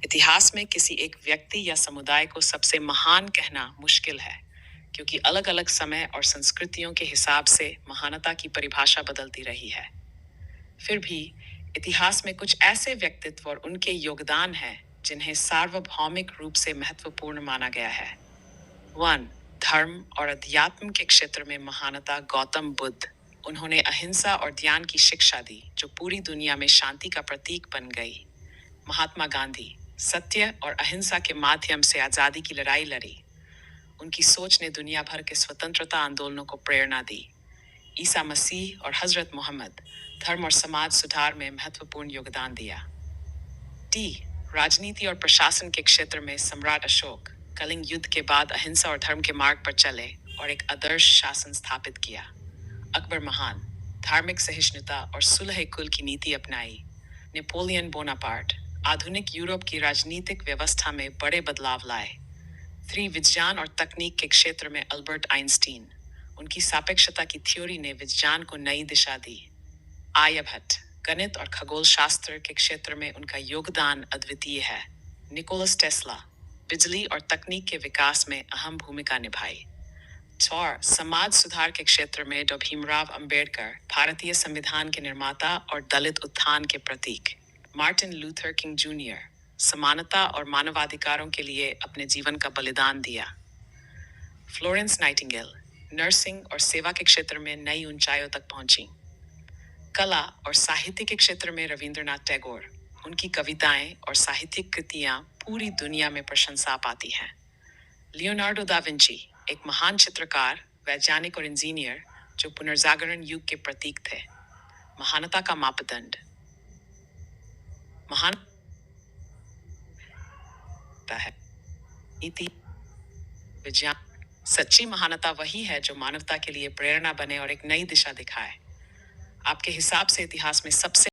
इतिहास में किसी एक व्यक्ति या समुदाय को सबसे महान कहना मुश्किल है, क्योंकि अलग अलग समय और संस्कृतियों के हिसाब से महानता की परिभाषा बदलती रही है। फिर भी इतिहास में कुछ ऐसे व्यक्तित्व और उनके योगदान हैं जिन्हें सार्वभौमिक रूप से महत्वपूर्ण माना गया है। 1. धर्म और अध्यात्म के क्षेत्र में महानता गौतम बुद्ध। उन्होंने अहिंसा और ज्ञान की शिक्षा दी, जो पूरी दुनिया में शांति का प्रतीक बन गई। महात्मा गांधी सत्य और अहिंसा के माध्यम से आजादी की लड़ाई लड़ी। उनकी सोच ने दुनिया भर के स्वतंत्रता आंदोलनों को प्रेरणा दी। ईसा मसीह और हजरत मोहम्मद धर्म और समाज सुधार में महत्वपूर्ण योगदान दिया। डी. राजनीति और प्रशासन के क्षेत्र में सम्राट अशोक कलिंग युद्ध के बाद अहिंसा और धर्म के मार्ग पर चले और एक आदर्श शासन स्थापित किया। अकबर महान धार्मिक सहिष्णुता और सुलह कुल की नीति अपनाई। नेपोलियन बोनापार्ट आधुनिक यूरोप की राजनीतिक व्यवस्था में बड़े बदलाव लाए। 3. विज्ञान और तकनीक के क्षेत्र में अल्बर्ट आइंस्टीन। उनकी सापेक्षता की थ्योरी ने विज्ञान को नई दिशा दी। आर्यभट्ट गणित और खगोल शास्त्र के क्षेत्र में उनका योगदान अद्वितीय है। निकोलस टेस्ला बिजली और तकनीक के विकास में अहम भूमिका निभाई। 4. समाज सुधार के क्षेत्र में डॉ. भीमराव अंबेडकर भारतीय संविधान के निर्माता और दलित उत्थान के प्रतीक। मार्टिन लूथर किंग जूनियर समानता और मानवाधिकारों के लिए अपने जीवन का बलिदान दिया। फ्लोरेंस नाइटिंगेल नर्सिंग और सेवा के क्षेत्र में नई ऊंचाइयों तक पहुंची। कला और साहित्य के क्षेत्र में रविंद्रनाथ टैगोर। उनकी कविताएं और साहित्यिक कृतियां पूरी दुनिया में प्रशंसा पाती हैं। लियोनार्डो दा विंची एक महान चित्रकार, वैज्ञानिक और इंजीनियर जो पुनर्जागरण युग के प्रतीक थे। महानता का मापदंड महान है नीति विज्ञान। सच्ची महानता वही है जो मानवता के लिए प्रेरणा बने और एक नई दिशा दिखाए। आपके हिसाब से इतिहास में सबसे